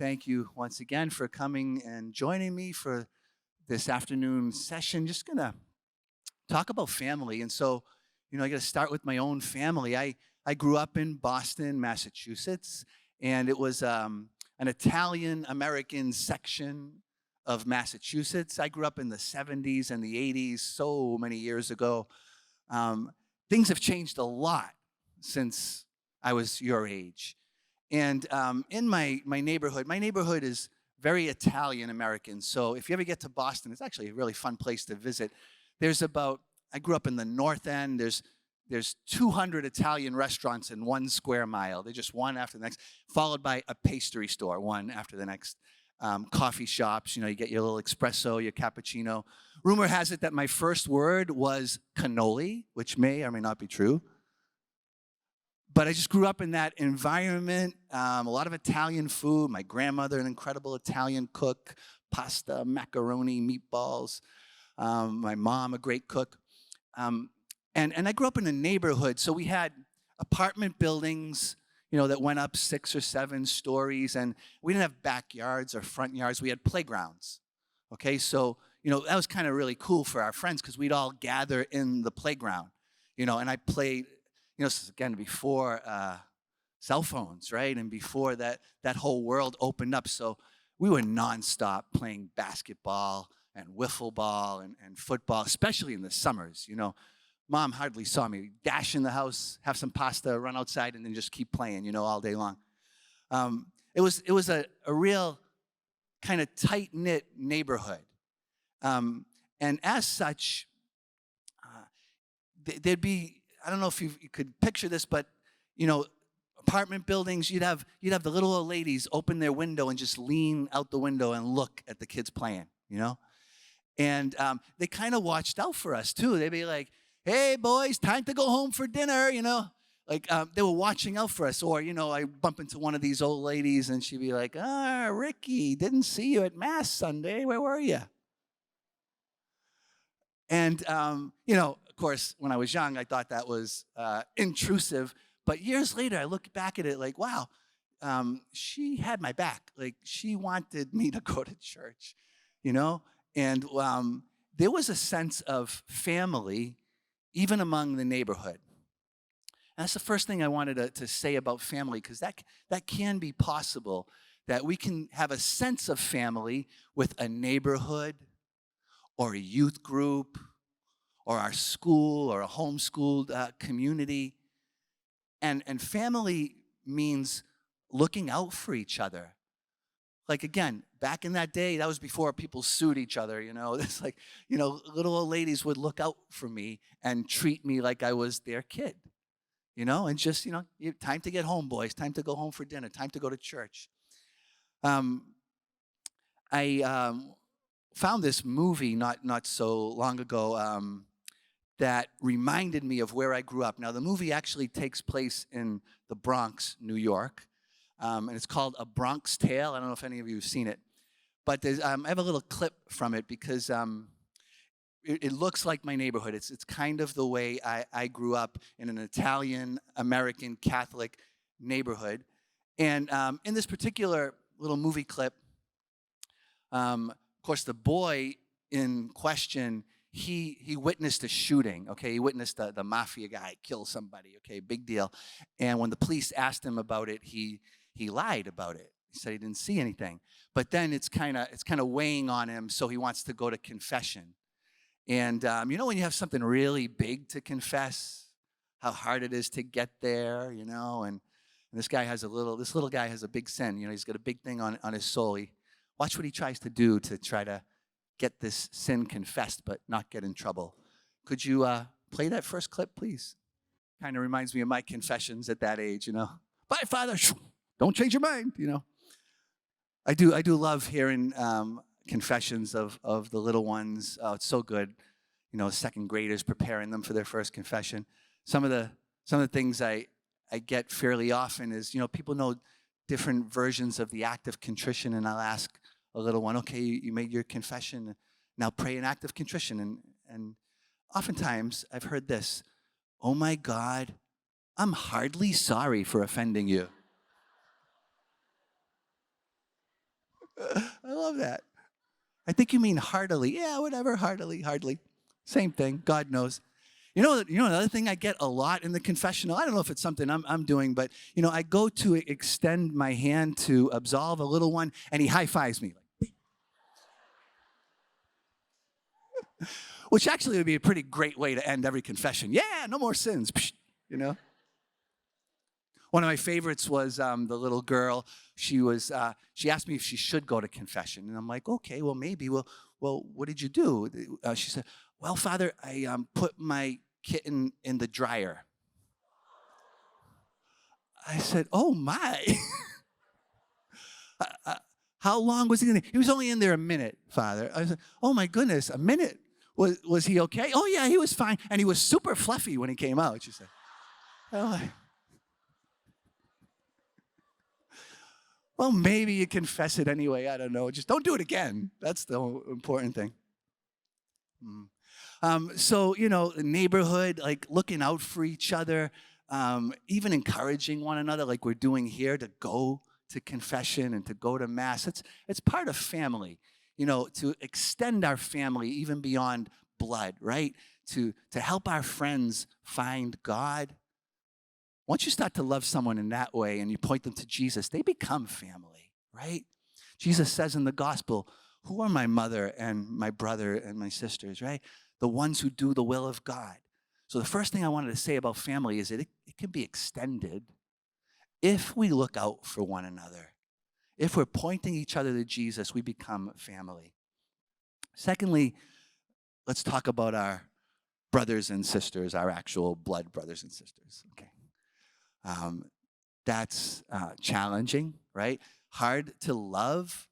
thank you once again for coming and joining me for this afternoon session. Just gonna talk about family. And so, I got to start with my own family. I grew up in Boston, Massachusetts, and it was an Italian-American section of Massachusetts. I grew up in the 70s and the 80s, so many years ago. Things have changed a lot since I was your age. And in my neighborhood is very Italian-American. So if you ever get to Boston, it's actually a really fun place to visit. I grew up in the North End. There's 200 Italian restaurants in 1 square mile. They're just one after the next, followed by a pastry store, one after the next. Coffee shops, you get your little espresso, your cappuccino. Rumor has it that my first word was cannoli, which may or may not be true. But I just grew up in that environment, a lot of Italian food. My grandmother, an incredible Italian cook, pasta, macaroni, meatballs. My mom, a great cook. And I grew up in a neighborhood, so we had apartment buildings, that went up 6 or 7 stories, and we didn't have backyards or front yards. We had playgrounds, okay? So, that was kind of really cool for our friends because we'd all gather in the playground, and I played, this is again before cell phones, right? And before that whole world opened up. So we were nonstop playing basketball and wiffle ball and football, especially in the summers, Mom hardly saw me. Dash in the house, have some pasta, run outside, and then just keep playing, all day long. It was a real kind of tight-knit neighborhood. And as such, there'd be, I don't know if you could picture this, but, apartment buildings, you'd have the little old ladies open their window and just lean out the window and look at the kids playing, And they kind of watched out for us, too. They'd be like, hey, boys, time to go home for dinner, they were watching out for us. Or, I bump into one of these old ladies, and she'd be like, Ricky, didn't see you at Mass Sunday. Where were you? And, of course, when I was young, I thought that was intrusive. But years later, I look back at it like, wow, she had my back. Like, she wanted me to go to church, And there was a sense of family even among the neighborhood. And that's the first thing I wanted to say about family, because that can be possible, that we can have a sense of family with a neighborhood or a youth group or our school or a homeschooled community. And family means looking out for each other. Like, again, back in that day, that was before people sued each other, It's like, little old ladies would look out for me and treat me like I was their kid, And just, time to get home, boys. Time to go home for dinner. Time to go to church. I found this movie not so long ago that reminded me of where I grew up. Now, the movie actually takes place in the Bronx, New York. And it's called A Bronx Tale. I don't know if any of you have seen it. But I have a little clip from it because it looks like my neighborhood. It's kind of the way I grew up in an Italian-American Catholic neighborhood. And in this particular little movie clip, of course, the boy in question, he witnessed a shooting, okay? He witnessed the mafia guy kill somebody, okay? Big deal. And when the police asked him about it, he lied about it. He said he didn't see anything. But then it's kind of weighing on him, so he wants to go to confession. And when you have something really big to confess, how hard it is to get there, And this little guy has a big sin. He's got a big thing on his soul. Watch what he tries to do to try to get this sin confessed, but not get in trouble. Could you play that first clip, please? Kind of reminds me of my confessions at that age, Bye, Father. Don't change your mind, I do love hearing confessions of the little ones. Oh, it's so good, second graders preparing them for their first confession. Some of the things I get fairly often is, people know different versions of the act of contrition, and I'll ask a little one, okay, you made your confession, now pray an act of contrition. And oftentimes I've heard this, oh my God, I'm hardly sorry for offending you. I love that. I think you mean heartily. Yeah, whatever, heartily, hardly. Same thing. God knows. Another thing I get a lot in the confessional. I don't know if it's something I'm doing, but I go to extend my hand to absolve a little one, and he high fives me, which actually would be a pretty great way to end every confession. Yeah, no more sins. Psh, you know. One of my favorites was the little girl. She asked me if she should go to confession, and I'm like, okay, well maybe. Well, what did you do? She said, well, Father, I put my kitten in the dryer. I said, oh my. How long was he in there? He was only in there a minute, Father. I said, oh my goodness, a minute. Was he okay? Oh yeah, he was fine. And he was super fluffy when he came out, she said. Oh, well, maybe you confess it anyway. I don't know. Just don't do it again. That's the important thing. So, neighborhood, like looking out for each other, even encouraging one another like we're doing here to go to confession and to go to mass. It's part of family, to extend our family even beyond blood, right? To help our friends find God. Once you start to love someone in that way and you point them to Jesus, they become family, right? Jesus says in the gospel, who are my mother and my brother and my sisters, right? The ones who do the will of God. So the first thing I wanted to say about family is that it can be extended if we look out for one another. If we're pointing each other to Jesus, we become family. Secondly, let's talk about our brothers and sisters, our actual blood brothers and sisters, okay? That's challenging, right? Hard to love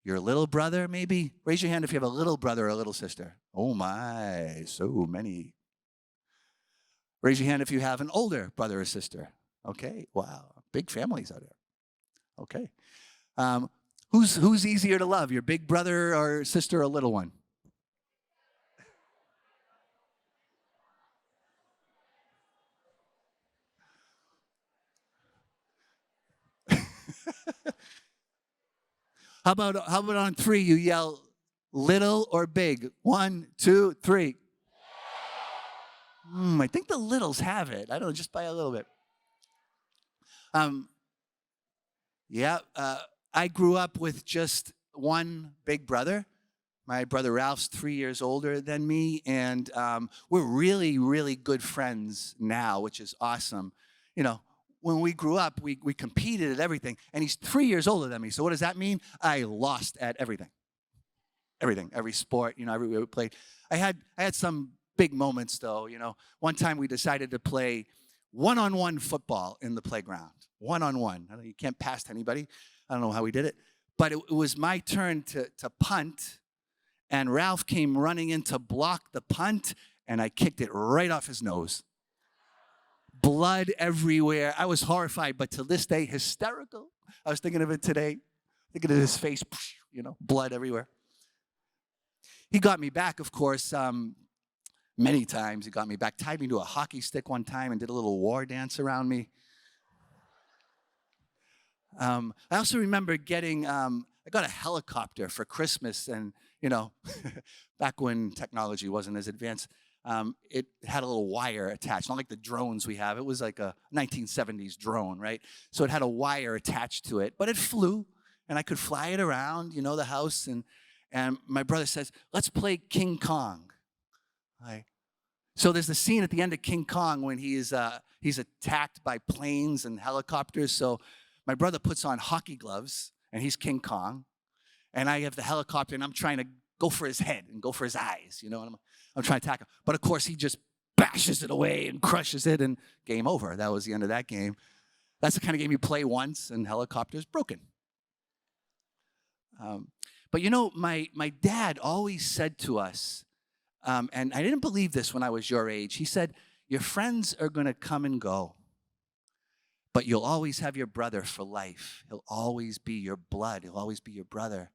your little brother, maybe. Raise your hand if you have a little brother or a little sister. Oh my, so many. Raise your hand if you have an older brother or sister. Okay, wow, big families out there. Okay. Who's easier to love, your big brother or sister or a little one? How about on three you yell little or big? 1, 2, 3. I think the littles have it. I don't know, just by a little bit. Um, yeah, I grew up with just one big brother. My brother Ralph's 3 years older than me, and we're really, really good friends now, which is awesome. When we grew up, we competed at everything, and he's 3 years older than me. So what does that mean? I lost at everything. Everything, every sport, everywhere we played. I had some big moments though. One time we decided to play one-on-one football in the playground. One-on-one. I know you can't pass to anybody. I don't know how we did it, but it was my turn to punt, and Ralph came running in to block the punt, and I kicked it right off his nose. Blood everywhere. I was horrified, but to this day, hysterical. I was thinking of it today, thinking of his face, blood everywhere. He got me back, of course, many times. He got me back, tied me to a hockey stick one time and did a little war dance around me. I also remember I got a helicopter for Christmas, and, back when technology wasn't as advanced, it had a little wire attached, not like the drones we have. It was like a 1970s drone, right? So it had a wire attached to it, but it flew, and I could fly it around, the house, and my brother says, let's play King Kong. So there's the scene at the end of King Kong when he's attacked by planes and helicopters. So my brother puts on hockey gloves, and he's King Kong. And I have the helicopter, and I'm trying to go for his head and go for his eyes, and I'm trying to attack him. But of course, he just bashes it away and crushes it, and game over. That was the end of that game. That's the kind of game you play once, and helicopter's broken. But my dad always said to us, and I didn't believe this when I was your age. He said, your friends are going to come and go, but you'll always have your brother for life. He'll always be your blood. He'll always be your brother.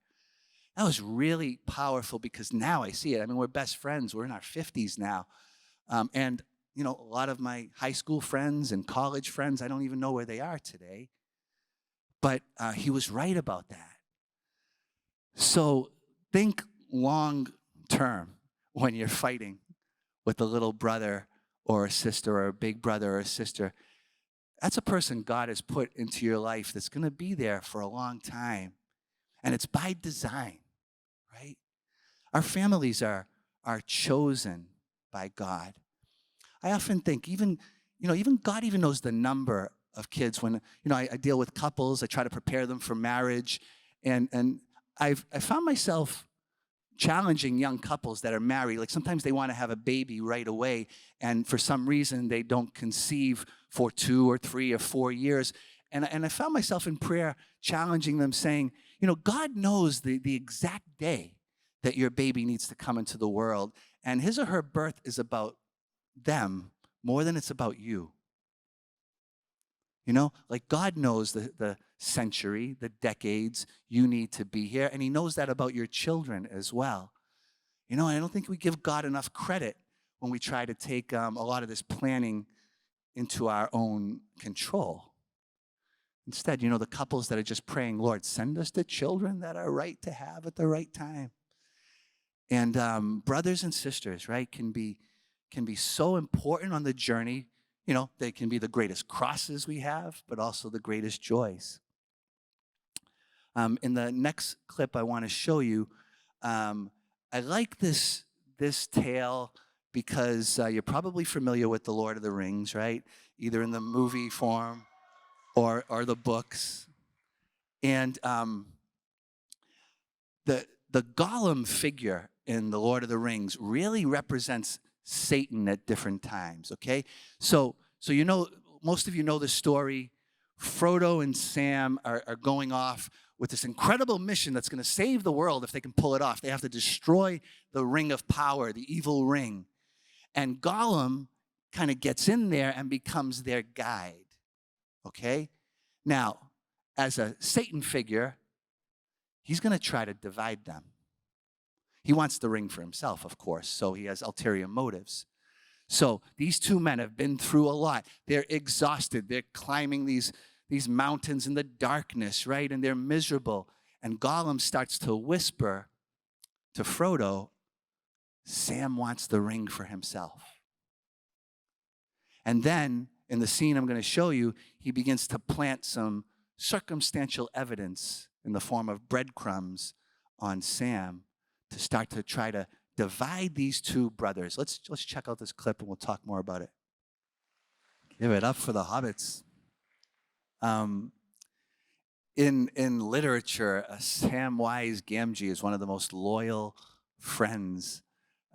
That was really powerful because now I see it. I mean, we're best friends. We're in our 50s now. And, a lot of my high school friends and college friends, I don't even know where they are today. But he was right about that. So think long term when you're fighting with a little brother or a sister or a big brother or a sister. That's a person God has put into your life that's going to be there for a long time. And it's by design, right? Our families are chosen by God. I often think even God even knows the number of kids. When, I deal with couples, I try to prepare them for marriage. And I found myself challenging young couples that are married. Like sometimes they want to have a baby right away, and for some reason they don't conceive for 2 or 3 or 4 years. And I found myself in prayer challenging them, saying, God knows the exact day that your baby needs to come into the world, and his or her birth is about them more than it's about you. Like God knows the century, the decades you need to be here, and he knows that about your children as well. And I don't think we give God enough credit when we try to take a lot of this planning into our own control. Instead, the couples that are just praying, Lord, send us the children that are right to have at the right time. And brothers and sisters, right, can be so important on the journey. They can be the greatest crosses we have, but also the greatest joys. In the next clip I want to show you, I like this tale because you're probably familiar with The Lord of the Rings, right? Either in the movie form or the books. And the Gollum figure in The Lord of the Rings really represents Satan at different times, okay? So most of you know the story. Frodo and Sam are going off with this incredible mission that's going to save the world if they can pull it off. They have to destroy the Ring of Power, the evil ring. And Gollum kind of gets in there and becomes their guide, okay? Now, as a Satan figure, he's going to try to divide them. He wants the ring for himself, of course, so he has ulterior motives. So these two men have been through a lot. They're exhausted. They're climbing these mountains in the darkness, right? And they're miserable. And Gollum starts to whisper to Frodo, Sam wants the ring for himself. And then, in the scene I'm going to show you, he begins to plant some circumstantial evidence in the form of breadcrumbs on Sam to start to try to divide these two brothers. Let's check out this clip and we'll talk more about it. Give it up for the hobbits. In literature, Samwise Gamgee is one of the most loyal friends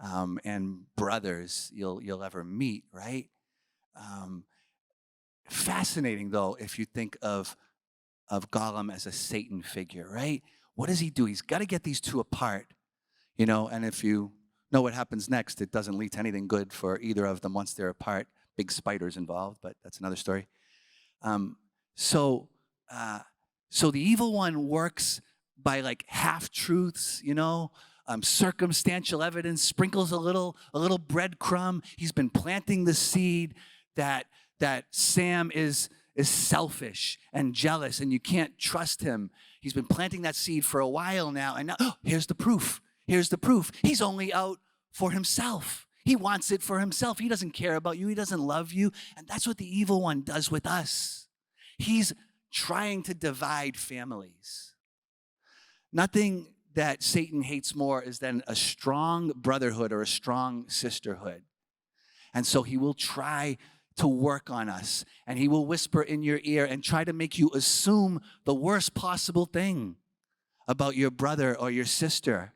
and brothers you'll ever meet, right? Fascinating, though, if you think of Gollum as a Satan figure, right? What does he do? He's got to get these two apart, and if you know what happens next, it doesn't lead to anything good for either of them once they're apart. Big spiders involved, but that's another story. So the evil one works by like half-truths, circumstantial evidence, sprinkles a little breadcrumb. He's been planting the seed that Sam is selfish and jealous and you can't trust him. He's been planting that seed for a while now, and now, here's the proof. Here's the proof. He's only out for himself. He wants it for himself. He doesn't care about you. He doesn't love you. And that's what the evil one does with us. He's trying to divide families. Nothing that Satan hates more is than a strong brotherhood or a strong sisterhood. And so he will try to work on us, and he will whisper in your ear and try to make you assume the worst possible thing about your brother or your sister,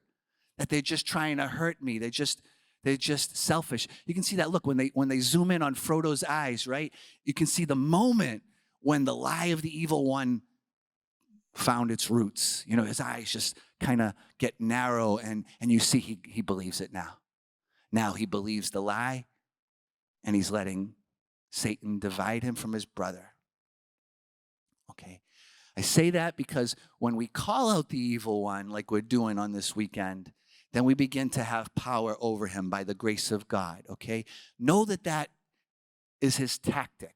that they're just trying to hurt me. They're just selfish. You can see that look when they zoom in on Frodo's eyes, right? You can see the moment when the lie of the evil one found its roots. His eyes just kind of get narrow, and you see he believes it now. Now he believes the lie, and he's letting Satan divide him from his brother. Okay. I say that because when we call out the evil one, like we're doing on this weekend, then we begin to have power over him by the grace of God, okay? Know that is his tactic.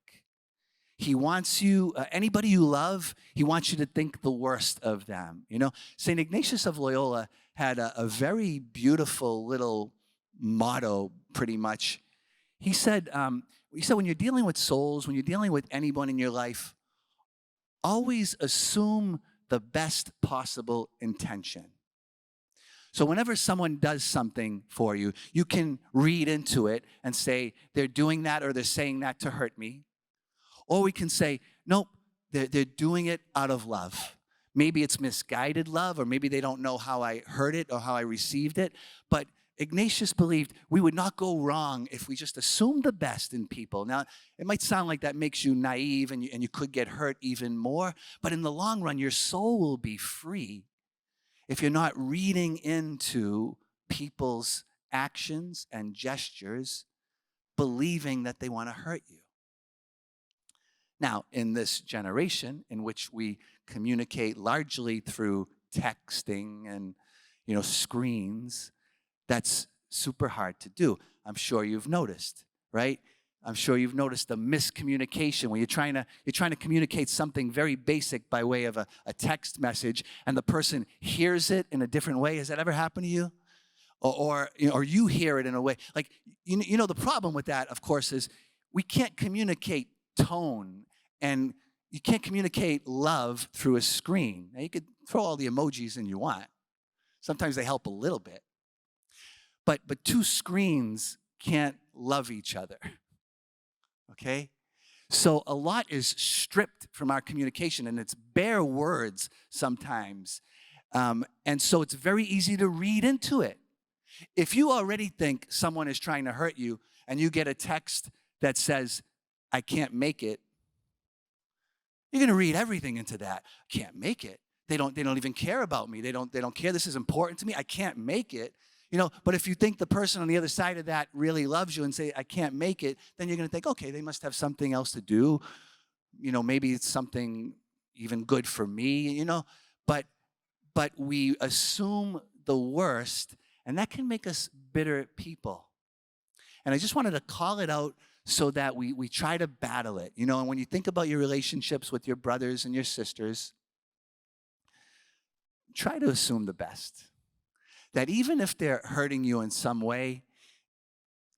He wants you, anybody you love, he wants you to think the worst of them. St. Ignatius of Loyola had a very beautiful little motto, pretty much. He said, when you're dealing with souls, when you're dealing with anyone in your life, always assume the best possible intention. So whenever someone does something for you, you can read into it and say, they're doing that or they're saying that to hurt me. Or we can say, nope, they're doing it out of love. Maybe it's misguided love, or maybe they don't know how I heard it or how I received it. But Ignatius believed we would not go wrong if we just assumed the best in people. Now, it might sound like that makes you naive and you could get hurt even more, but in the long run, your soul will be free if you're not reading into people's actions and gestures, believing that they want to hurt you. Now, in this generation in which we communicate largely through texting and, screens, that's super hard to do. I'm sure you've noticed, right? I'm sure you've noticed the miscommunication when you're trying to communicate something very basic by way of a text message, and the person hears it in a different way. Has that ever happened to you? Or you hear it in a way like the problem with that, of course, is we can't communicate tone, and you can't communicate love through a screen. Now, you could throw all the emojis in you want. Sometimes they help a little bit. But two screens can't love each other. Okay? So a lot is stripped from our communication, and it's bare words sometimes. And so it's very easy to read into it. If you already think someone is trying to hurt you, and you get a text that says, I can't make it, you're going to read everything into that. I can't make it. They don't even care about me. They don't care. This is important to me. I can't make it. But if you think the person on the other side of that really loves you and say, I can't make it, then you're going to think, okay, they must have something else to do. Maybe it's something even good for me, But we assume the worst, and that can make us bitter people. And I just wanted to call it out so that we try to battle it. And when you think about your relationships with your brothers and your sisters, try to assume the best. That even if they're hurting you in some way,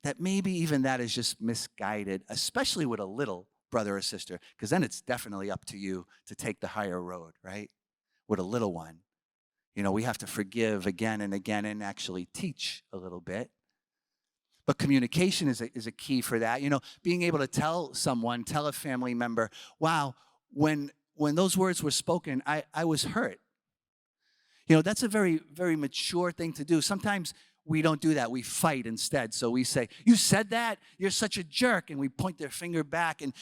that maybe even that is just misguided, especially with a little brother or sister, because then it's definitely up to you to take the higher road, right? With a little one. We have to forgive again and again and actually teach a little bit. But communication is a key for that. Being able to tell a family member, wow, when those words were spoken, I was hurt. That's a very, very mature thing to do. Sometimes we don't do that. We fight instead. So we say, you said that? You're such a jerk. And we point their finger back and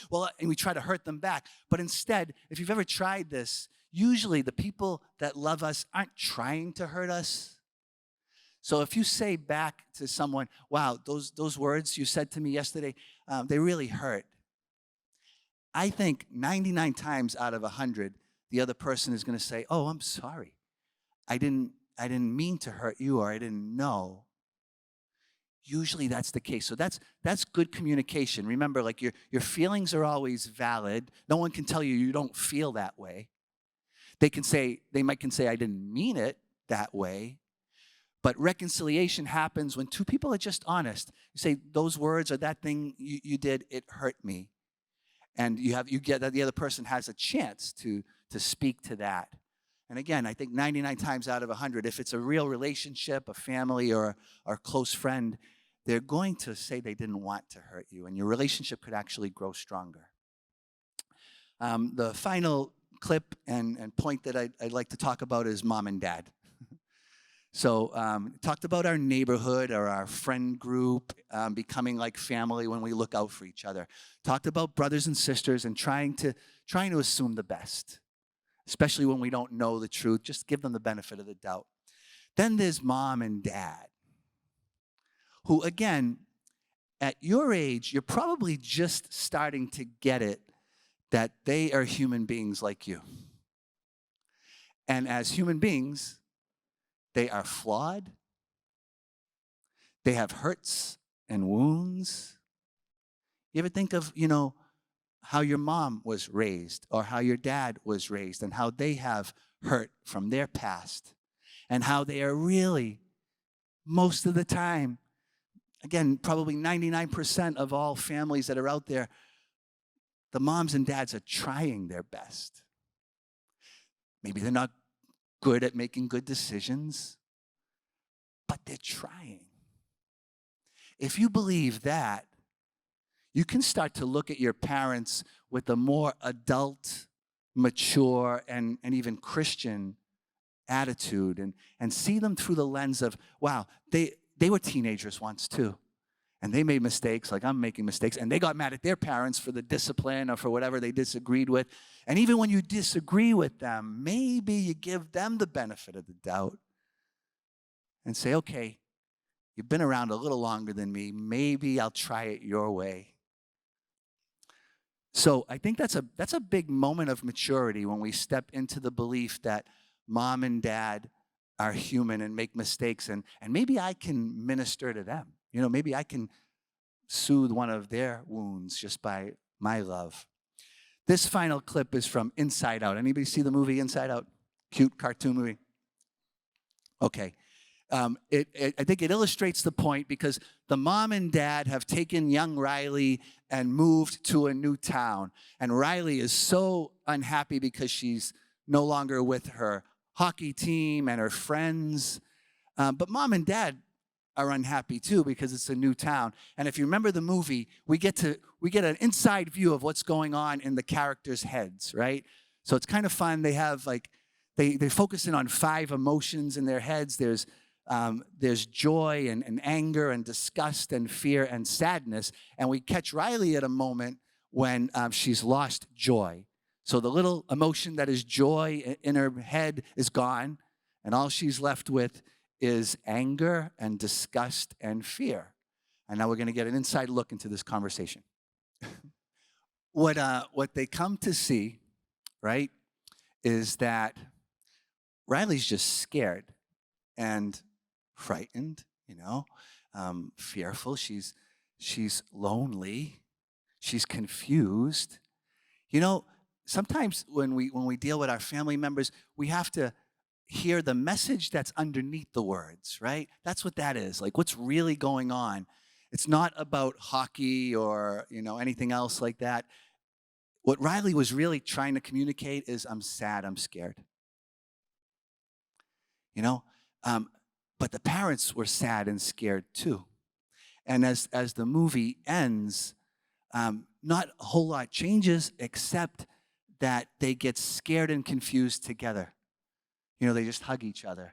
we try to hurt them back. But instead, if you've ever tried this, usually the people that love us aren't trying to hurt us. So if you say back to someone, wow, those words you said to me yesterday, they really hurt. I think 99 times out of 100, the other person is going to say, oh, I'm sorry. I didn't mean to hurt you, or I didn't know. Usually that's the case. So that's good communication. Remember, like your feelings are always valid. No one can tell you don't feel that way. They might say, I didn't mean it that way. But reconciliation happens when two people are just honest. You say, those words or that thing you did, it hurt me. And you get that the other person has a chance to speak to that. And again, I think 99 times out of 100, if it's a real relationship, a family, or a close friend, they're going to say they didn't want to hurt you, and your relationship could actually grow stronger. The final clip and point that I'd like to talk about is mom and dad. So talked about our neighborhood or our friend group becoming like family when we look out for each other. Talked about brothers and sisters and trying to assume the best. Especially when we don't know the truth, just give them the benefit of the doubt. Then there's mom and dad, who, again, at your age, you're probably just starting to get it that they are human beings like you. And as human beings, they are flawed. They have hurts and wounds. You ever think of, how your mom was raised or how your dad was raised and how they have hurt from their past and how they are really, most of the time, again, probably 99% of all families that are out there, the moms and dads are trying their best. Maybe they're not good at making good decisions, but they're trying. If you believe that, you can start to look at your parents with a more adult, mature, and even Christian attitude and see them through the lens of, wow, they were teenagers once too. And they made mistakes like I'm making mistakes. And they got mad at their parents for the discipline or for whatever they disagreed with. And even when you disagree with them, maybe you give them the benefit of the doubt and say, okay, you've been around a little longer than me. Maybe I'll try it your way. So I think that's a big moment of maturity when we step into the belief that mom and dad are human and make mistakes. And maybe I can minister to them. You know, maybe I can soothe one of their wounds just by my love. This final clip is from Inside Out. Anybody see the movie Inside Out? Cute cartoon movie? Okay. I think it illustrates the point because the mom and dad have taken young Riley and moved to a new town. And Riley is so unhappy because she's no longer with her hockey team and her friends. But mom and dad are unhappy too because it's a new town. And if you remember the movie, we get an inside view of what's going on in the characters' heads, right? So it's kind of fun. They have they focus in on 5 emotions in their heads. There's joy and anger and disgust and fear and sadness. And we catch Riley at a moment when she's lost joy. So the little emotion that is joy in her head is gone. And all she's left with is anger and disgust and fear. And now we're going to get an inside look into this conversation. What they come to see, right, is that Riley's just scared and frightened, fearful. She's lonely. She's confused. Sometimes when we deal with our family members, we have to hear the message that's underneath the words, right? That's what that is. Like, what's really going on? It's not about hockey or, anything else like that. What Riley was really trying to communicate is, I'm sad, I'm scared. But the parents were sad and scared too. And as the movie ends, not a whole lot changes except that they get scared and confused together. They just hug each other.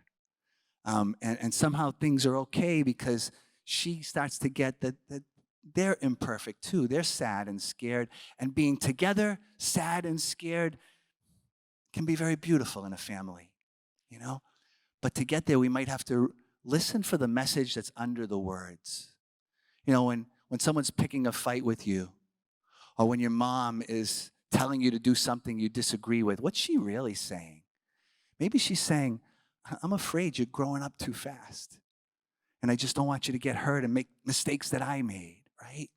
And somehow things are okay because she starts to get that they're imperfect too. They're sad and scared. And being together, sad and scared, can be very beautiful in a family, But to get there, we might have to listen for the message that's under the words. When someone's picking a fight with you, or when your mom is telling you to do something you disagree with, what's she really saying? Maybe she's saying, I'm afraid you're growing up too fast. And I just don't want you to get hurt and make mistakes that I made, right?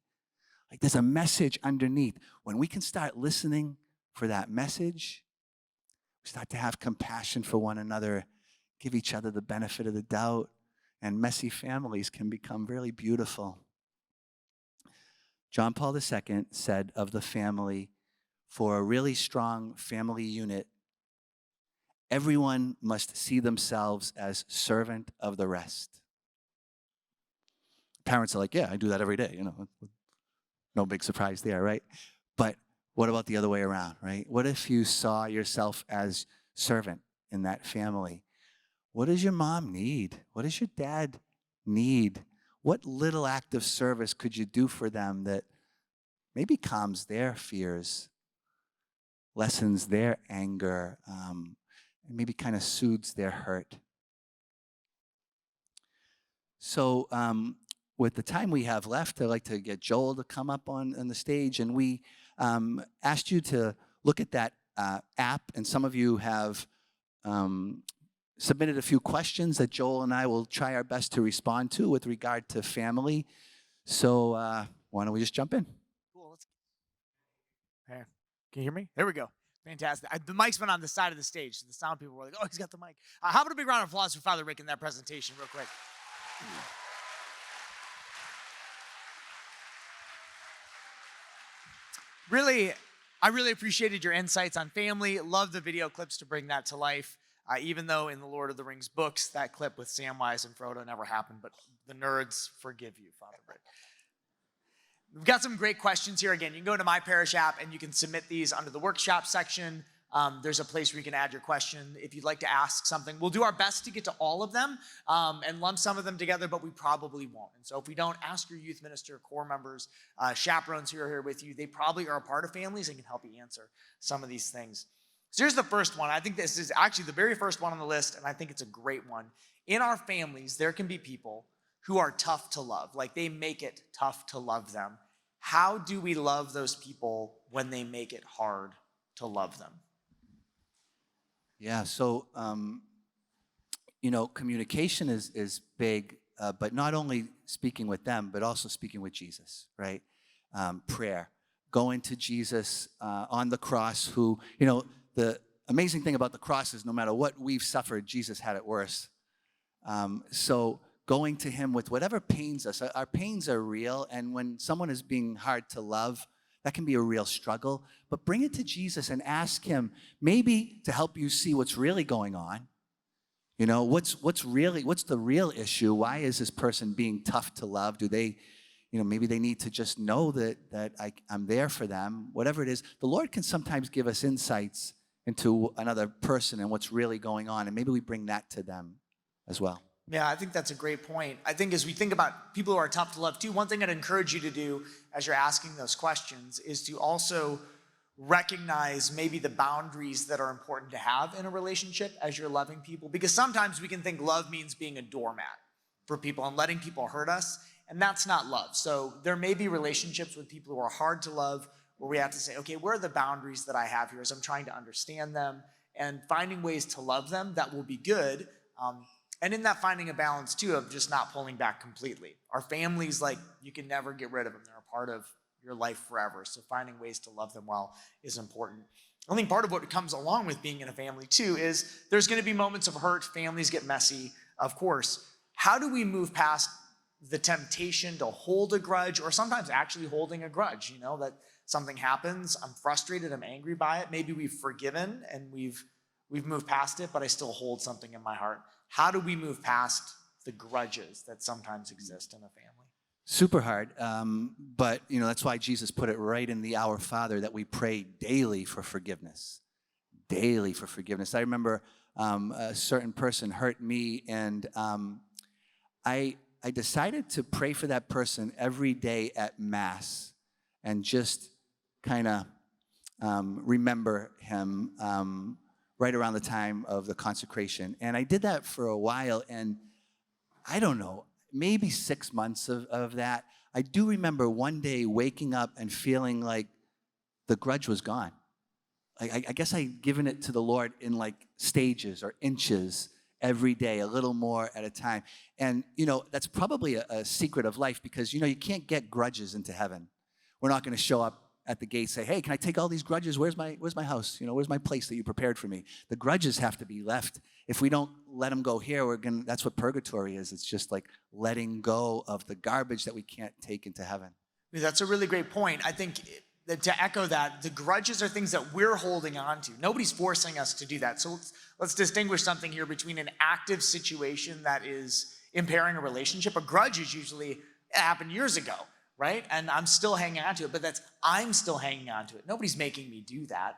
Like, there's a message underneath. When we can start listening for that message, we start to have compassion for one another, give each other the benefit of the doubt, and messy families can become really beautiful. John Paul II said of the family, for a really strong family unit, everyone must see themselves as servant of the rest. Parents are like, yeah, I do that every day, No big surprise there, right? But what about the other way around, right? What if you saw yourself as servant in that family? What does your mom need? What does your dad need? What little act of service could you do for them that maybe calms their fears, lessens their anger, and maybe kind of soothes their hurt? So with the time we have left, I'd like to get Joel to come up on the stage. And we asked you to look at that app, and some of you have submitted a few questions that Joel and I will try our best to respond to with regard to family. So why don't we just jump in? Cool. Okay. Can you hear me? There we go. Fantastic. The mic's been on the side of the stage, so the sound people were like, oh, he's got the mic. How about a big round of applause for Father Rick in that presentation real quick? I really appreciated your insights on family. Love the video clips to bring that to life. Even though in the Lord of the Rings books, that clip with Samwise and Frodo never happened, but the nerds forgive you, Father Rick. We've got some great questions here. Again, you can go to My Parish app and you can submit these under the workshop section. There's a place where you can add your question if you'd like to ask something. We'll do our best to get to all of them and lump some of them together, but we probably won't. And so if we don't, ask your youth minister, core members, chaperones who are here with you. They probably are a part of families and can help you answer some of these things. So here's the first one. I think this is actually the very first one on the list, and I think it's a great one. In our families, there can be people who are tough to love. Like, they make it tough to love them. How do we love those people when they make it hard to love them? Yeah, so, communication is big, but not only speaking with them, but also speaking with Jesus, right? Prayer, going to Jesus on the cross, who, the amazing thing about the cross is no matter what we've suffered, Jesus had it worse. So going to him with whatever pains us. Our pains are real, and when someone is being hard to love, that can be a real struggle. But bring it to Jesus and ask him maybe to help you see what's really going on. What's the real issue? Why is this person being tough to love? Do they, maybe they need to just know that I'm there for them. Whatever it is, the Lord can sometimes give us insights into another person and what's really going on, and maybe we bring that to them as well. Yeah, I think that's a great point. I think as we think about people who are tough to love too, one thing I'd encourage you to do as you're asking those questions is to also recognize maybe the boundaries that are important to have in a relationship as you're loving people. Because sometimes we can think love means being a doormat for people and letting people hurt us, and that's not love. So there may be relationships with people who are hard to love where we have to say, okay, where are the boundaries that I have here as I'm trying to understand them and finding ways to love them that will be good. And in that, finding a balance too of just not pulling back completely. Our families, you can never get rid of them. They're a part of your life forever. So finding ways to love them well is important. I think part of what comes along with being in a family too is there's going to be moments of hurt. Families get messy, of course. How do we move past the temptation to hold a grudge, or sometimes actually holding a grudge? That something happens, I'm frustrated, I'm angry by it. Maybe we've forgiven and we've moved past it, but I still hold something in my heart. How do we move past the grudges that sometimes exist in a family? Super hard, but that's why Jesus put it right in the Our Father that we pray daily for forgiveness. Daily for forgiveness. I remember a certain person hurt me, and I decided to pray for that person every day at Mass and just kind of remember him right around the time of the consecration. And I did that for a while, and I don't know, maybe 6 months of that. I do remember one day waking up and feeling like the grudge was gone. I guess I'd given it to the Lord in stages or inches every day, a little more at a time. And, that's probably a secret of life because, you can't get grudges into heaven. We're not going to show up at the gate, say, hey, can I take all these grudges? Where's my house? Where's my place that you prepared for me? The grudges have to be left. If we don't let them go here, that's what purgatory is. It's just letting go of the garbage that we can't take into heaven. That's a really great point. I think to echo that, the grudges are things that we're holding on to. Nobody's forcing us to do that. So let's distinguish something here between an active situation that is impairing a relationship. A grudge is usually, it happened years ago, right? And I'm still hanging on to it, but I'm still hanging on to it. Nobody's making me do that.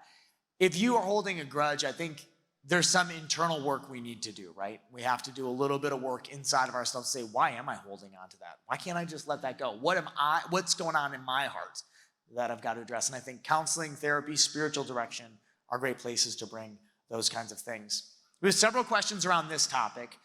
If you are holding a grudge, I think there's some internal work we need to do, right? We have to do a little bit of work inside of ourselves to say, why am I holding on to that? Why can't I just let that go? What's going on in my heart that I've got to address? And I think counseling, therapy, spiritual direction are great places to bring those kinds of things. We have several questions around this topic.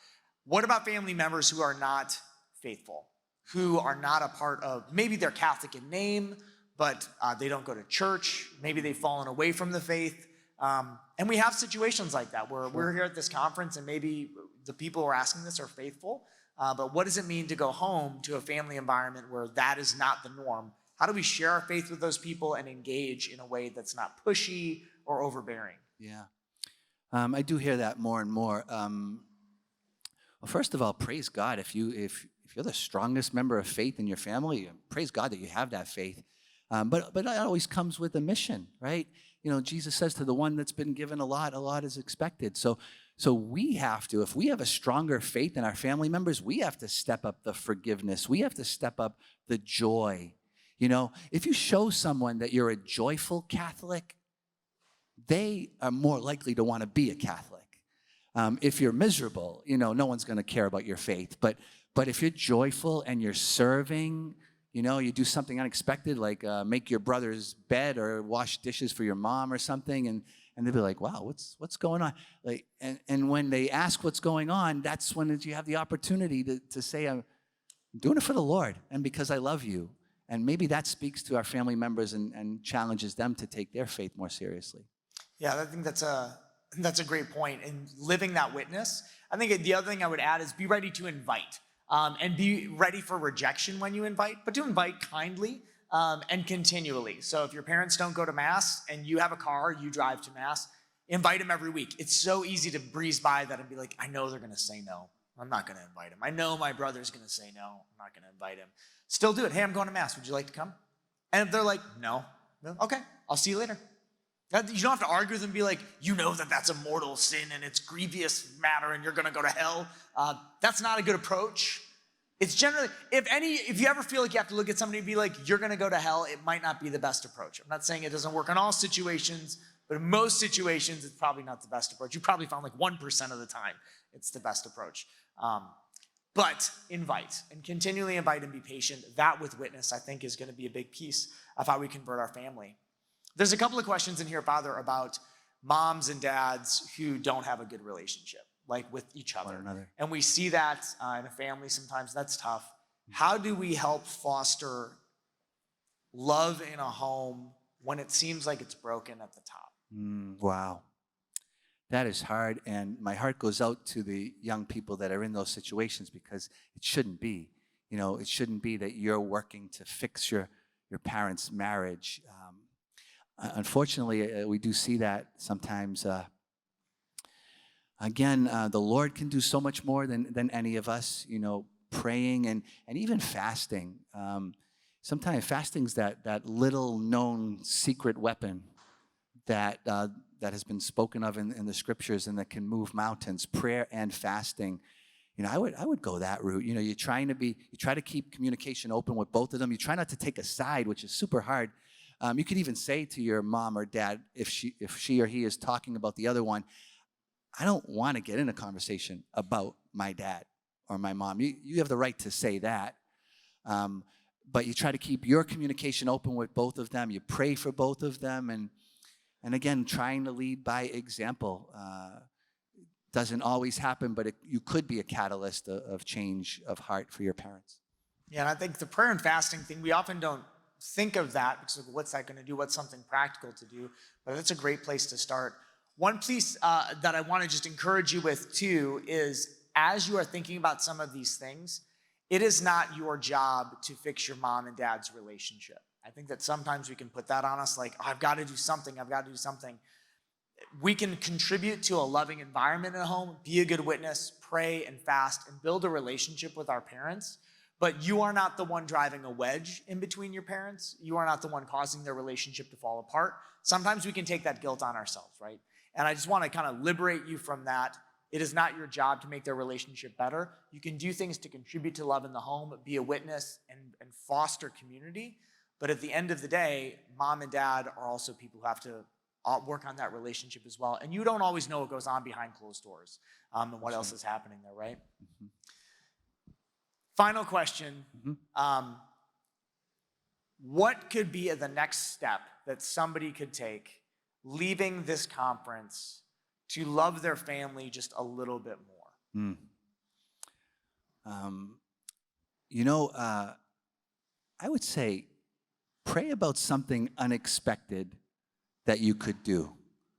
What about family members who are not faithful? Who are not a part of, maybe they're Catholic in name, but they don't go to church. Maybe they've fallen away from the faith. And we have situations like that where we're here at this conference and maybe the people who are asking this are faithful. But what does it mean to go home to a family environment where that is not the norm How do we share our faith with those people and engage in a way that's not pushy or overbearing? Yeah. I do hear that more and more. Well, first of all, praise God. If you're the strongest member of faith in your family, praise God that you have that faith. But that always comes with a mission, right? You know, Jesus says to the one that's been given a lot is expected. So we have to, if we have a stronger faith in our family members, we have to step up the forgiveness. We have to step up the joy. You know, if you show someone that you're a joyful Catholic, they are more likely to want to be a Catholic. If you're miserable, you know, no one's going to care about your faith. But if you're joyful and you're serving, you know, you do something unexpected like make your brother's bed or wash dishes for your mom or something, and they'll be like, wow, what's going on? Like, and when they ask what's going on, that's when you have the opportunity to say, I'm doing it for the Lord and because I love you. And maybe that speaks to our family members and challenges them to take their faith more seriously. Yeah, I think that's a great point. And living that witness, I think the other thing I would add is be ready to invite. And be ready for rejection when you invite, but to invite kindly and continually. So if your parents don't go to Mass and you have a car, you drive to Mass, invite them every week. It's so easy to breeze by that and be like, I know they're going to say no. I'm not going to invite him. I know my brother's going to say no. I'm not going to invite him. Still do it. Hey, I'm going to Mass. Would you like to come? And if they're like, no, okay, I'll see you later. You don't have to argue with them and be like, you know that's a mortal sin and it's grievous matter and you're going to go to hell. That's not a good approach. It's generally, if you ever feel like you have to look at somebody and be like, you're going to go to hell, it might not be the best approach. I'm not saying it doesn't work in all situations, but in most situations, it's probably not the best approach. You probably found like 1% of the time it's the best approach. But invite and continually invite and be patient. That with witness, I think, is going to be a big piece of how we convert our family. There's a couple of questions in here, Father, about moms and dads who don't have a good relationship, like with each other. And we see that in a family sometimes. That's tough. How do we help foster love in a home when it seems like it's broken at the top? Wow. That is hard, and my heart goes out to the young people that are in those situations because it shouldn't be. You know, it shouldn't be that you're working to fix your parents' marriage. Unfortunately, we do see that sometimes. Again, the Lord can do so much more than any of us, you know, praying and even fasting. Sometimes fasting's that little known secret weapon that has been spoken of in the scriptures and that can move mountains. Prayer and fasting. You know, I would go that route. You know, you try to keep communication open with both of them. You try not to take a side, which is super hard. You could even say to your mom or dad, if she or he is talking about the other one, I don't want to get in a conversation about my dad or my mom. You have the right to say that. But you try to keep your communication open with both of them. You pray for both of them. And again, trying to lead by example. Doesn't always happen, but you could be a catalyst of change of heart for your parents. Yeah, and I think the prayer and fasting thing, we often don't think of that because what's that going to do? What's something practical to do? But that's a great place to start. One piece that I want to just encourage you with too is as you are thinking about some of these things, it is not your job to fix your mom and dad's relationship. I think that sometimes we can put that on us like, oh, I've got to do something. We can contribute to a loving environment at home, be a good witness, pray and fast, and build a relationship with our parents. But you are not the one driving a wedge in between your parents. You are not the one causing their relationship to fall apart. Sometimes we can take that guilt on ourselves, right? And I just want to kind of liberate you from that. It is not your job to make their relationship better. You can do things to contribute to love in the home, be a witness, and foster community. But at the end of the day, mom and dad are also people who have to work on that relationship as well. And you don't always know what goes on behind closed doors and what else is happening there, right? Mm-hmm. Final question. Mm-hmm. What could be the next step that somebody could take leaving this conference to love their family just a little bit more? I would say pray about something unexpected that you could do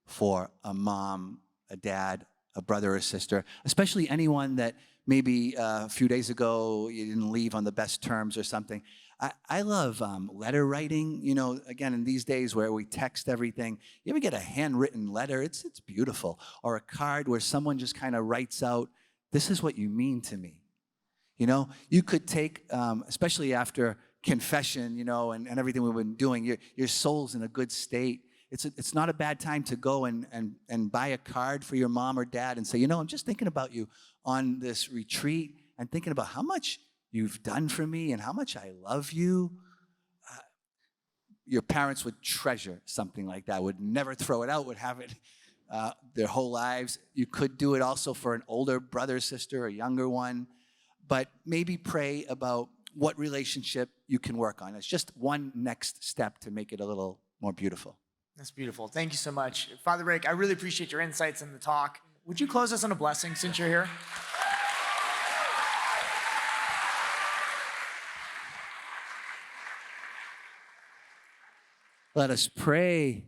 for a mom, a dad, a brother or sister, especially anyone that maybe a few days ago you didn't leave on the best terms or something. I love letter writing. You know, again, in these days where we text everything, you ever get a handwritten letter? It's beautiful. Or a card where someone just kind of writes out, "This is what you mean to me." You know, you could take, especially after confession, you know, and everything we've been doing, your soul's in a good state. It's not a bad time to go and buy a card for your mom or dad and say, you know, I'm just thinking about you on this retreat and thinking about how much you've done for me and how much I love you. Your parents would treasure something like that, would never throw it out, would have it their whole lives. You could do it also for an older brother, sister, a younger one, but maybe pray about what relationship you can work on. It's just one next step to make it a little more beautiful. That's beautiful. Thank you so much. Father Rick, I really appreciate your insights in the talk. Would you close us on a blessing since you're here? Let us pray.